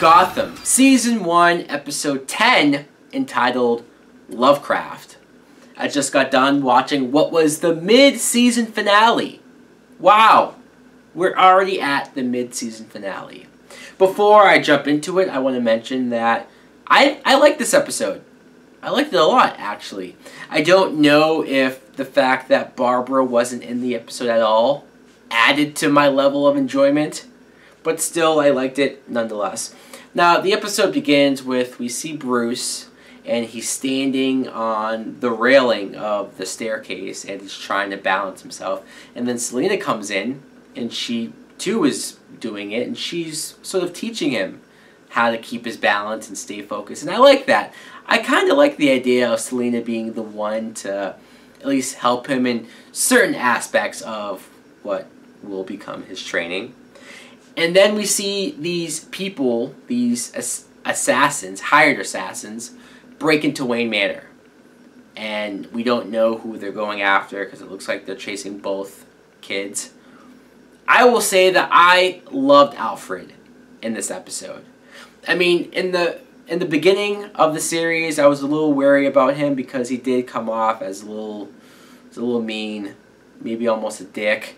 Gotham, Season 1, Episode 10, entitled Lovecraft. I just got done watching what was the mid-season finale. Wow, we're already at the mid-season finale. Before I jump into it, I want to mention that I like this episode. I liked it a lot, actually. I don't know if the fact that Barbara wasn't in the episode at all added to my level of enjoyment, but still, I liked it nonetheless. Now, the episode begins with, we see Bruce, and he's standing on the railing of the staircase, and he's trying to balance himself. And then Selena comes in, and she, too, is doing it, and she's sort of teaching him how to keep his balance and stay focused. And I like that. I kind of like the idea of Selena being the one to at least help him in certain aspects of what will become his training. And then we see these people, these assassins, hired assassins, break into Wayne Manor. And we don't know who they're going after because it looks like they're chasing both kids. I will say that I loved Alfred in this episode. I mean, in the beginning of the series, I was a little wary about him because he did come off as a little mean, maybe almost a dick.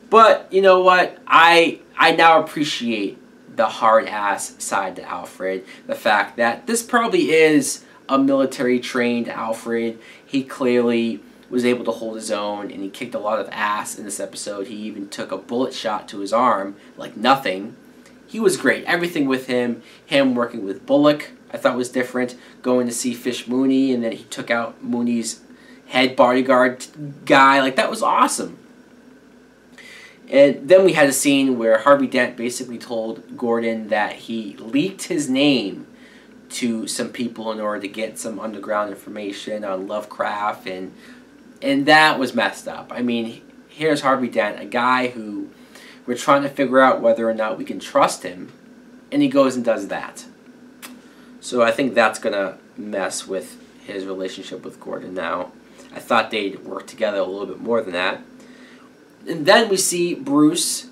But you know what? I now appreciate the hard-ass side to Alfred. The fact that this probably is a military-trained Alfred. He clearly was able to hold his own, and he kicked a lot of ass in this episode. He even took a bullet shot to his arm, like nothing. He was great. Everything with him working with Bullock, I thought was different. Going to see Fish Mooney, and then he took out Mooney's head bodyguard guy. Like, that was awesome. And then we had a scene where Harvey Dent basically told Gordon that he leaked his name to some people in order to get some underground information on Lovecraft, and that was messed up. I mean, here's Harvey Dent, a guy who we're trying to figure out whether or not we can trust him, and he goes and does that. So I think that's going to mess with his relationship with Gordon now. I thought they'd work together a little bit more than that. And then we see Bruce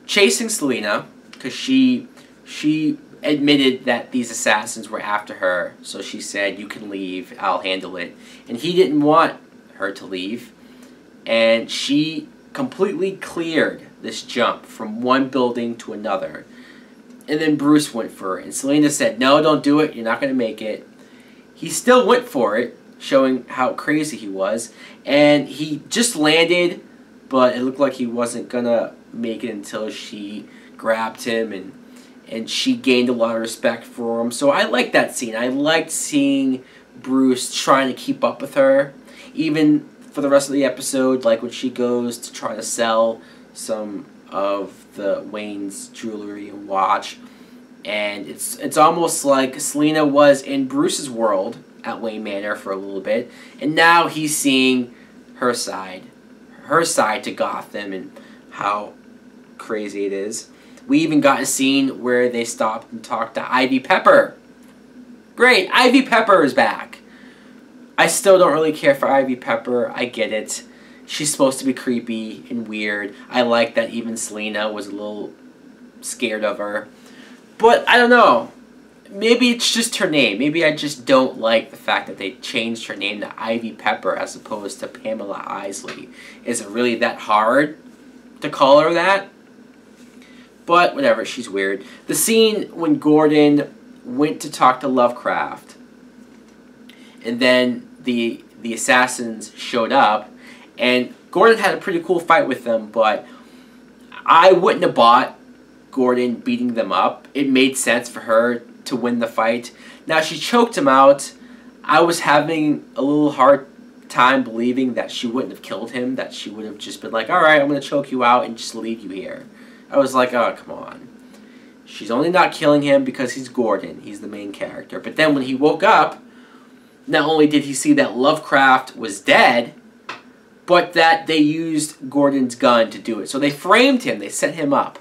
chasing Selena because she admitted that these assassins were after her. So she said, "You can leave, I'll handle it." And he didn't want her to leave. And she completely cleared this jump from one building to another. And then Bruce went for it. And Selena said, "No, don't do it. You're not going to make it." He still went for it, showing how crazy he was. And he just landed, but it looked like he wasn't going to make it until she grabbed him, and she gained a lot of respect for him. So I liked that scene. I liked seeing Bruce trying to keep up with her, even for the rest of the episode, like when she goes to try to sell some of the Wayne's jewelry and watch. And it's almost like Selena was in Bruce's world at Wayne Manor for a little bit, and now he's seeing her side to Gotham and how crazy it is. We even got a scene where they stopped and talked to Ivy Pepper. Great, Ivy Pepper is back. I still don't really care for Ivy Pepper. I get it. She's supposed to be creepy and weird. I like that even Selena was a little scared of her. But I don't know. Maybe it's just her name. Maybe I just don't like the fact that they changed her name to Ivy Pepper as opposed to Pamela Isley. Is it really that hard to call her that? But whatever, she's weird. The scene when Gordon went to talk to Lovecraft, and then the assassins showed up, and Gordon had a pretty cool fight with them, but I wouldn't have bought Gordon beating them up. It made sense for her to win the fight. Now, she choked him out. I was having a little hard time believing that she wouldn't have killed him, that she would have just been like, "Alright, I'm going to choke you out and just leave you here." I was like, oh, come on. She's only not killing him because he's Gordon. He's the main character. But then when he woke up, not only did he see that Lovecraft was dead, but that they used Gordon's gun to do it. So they framed him. They set him up.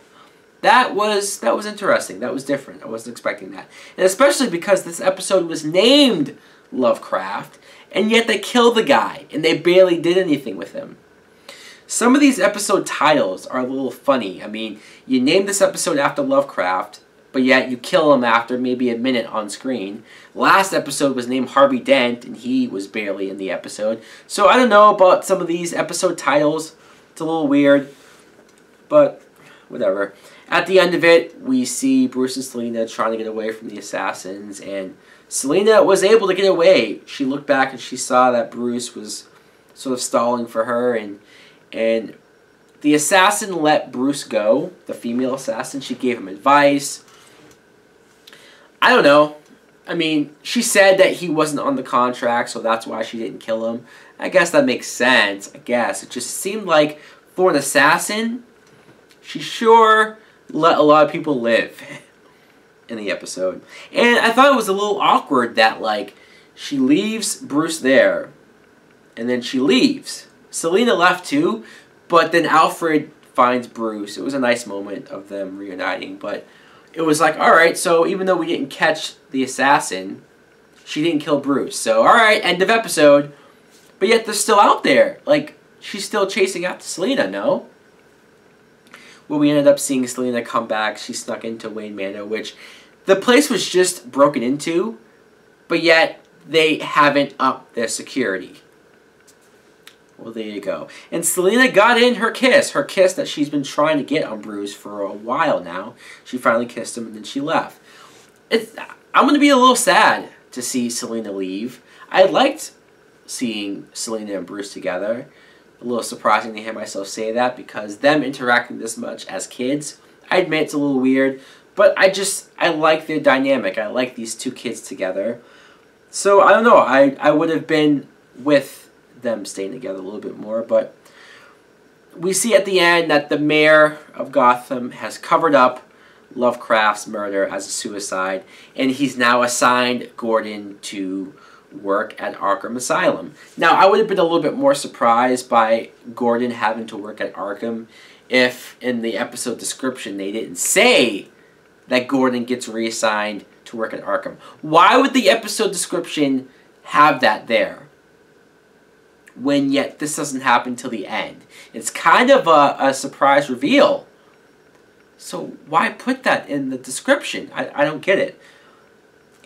That was interesting. That was different. I wasn't expecting that. And especially because this episode was named Lovecraft, and yet they killed the guy, and they barely did anything with him. Some of these episode titles are a little funny. I mean, you name this episode after Lovecraft, but yet you kill him after maybe a minute on screen. Last episode was named Harvey Dent, and he was barely in the episode. So I don't know about some of these episode titles. It's a little weird, but whatever. At the end of it, we see Bruce and Selena trying to get away from the assassins, and Selena was able to get away. She looked back and she saw that Bruce was sort of stalling for her, and the assassin let Bruce go, the female assassin. She gave him advice. I don't know. I mean, she said that he wasn't on the contract, so that's why she didn't kill him. I guess that makes sense, I guess. It just seemed like, for an assassin, she sure let a lot of people live in the episode. And I thought it was a little awkward that, like, she leaves Bruce there, and then she leaves. Selena left too, but then Alfred finds Bruce. It was a nice moment of them reuniting, but it was like, alright, so even though we didn't catch the assassin, she didn't kill Bruce. So, alright, end of episode. But yet they're still out there. Like, she's still chasing after Selena, no? Well, we ended up seeing Selena come back. She snuck into Wayne Manor, which the place was just broken into, but yet they haven't upped their security. Well, there you go. And Selena got in her kiss that she's been trying to get on Bruce for a while now. She finally kissed him, and then she left. I'm going to be a little sad to see Selena leave. I liked seeing Selena and Bruce together. A little surprising to hear myself say that, because them interacting this much as kids, I admit it's a little weird, but I like their dynamic. I like these two kids together. So, I don't know. I would have been with them staying together a little bit more, but we see at the end that the mayor of Gotham has covered up Lovecraft's murder as a suicide, and he's now assigned Gordon to work at Arkham Asylum. Now, I would have been a little bit more surprised by Gordon having to work at Arkham if in the episode description they didn't say that Gordon gets reassigned to work at Arkham. Why would the episode description have that there, when yet this doesn't happen till the end? It's kind of a surprise reveal. So why put that in the description? I don't get it.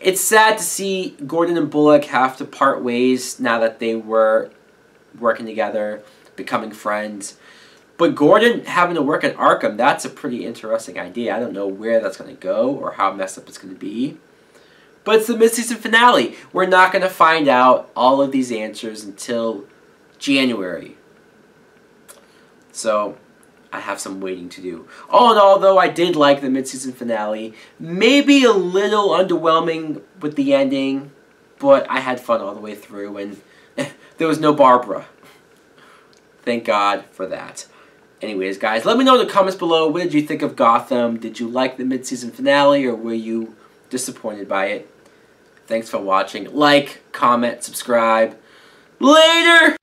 It's sad to see Gordon and Bullock have to part ways now that they were working together, becoming friends. But Gordon having to work at Arkham, that's a pretty interesting idea. I don't know where that's going to go or how messed up it's going to be. But it's the mid-season finale. We're not going to find out all of these answers until January. So I have some waiting to do. All in all, though, I did like the mid-season finale. Maybe a little underwhelming with the ending, but I had fun all the way through, and there was no Barbara. Thank God for that. Anyways, guys, let me know in the comments below, what did you think of Gotham? Did you like the mid-season finale, or were you disappointed by it? Thanks for watching. Like, comment, subscribe. Later!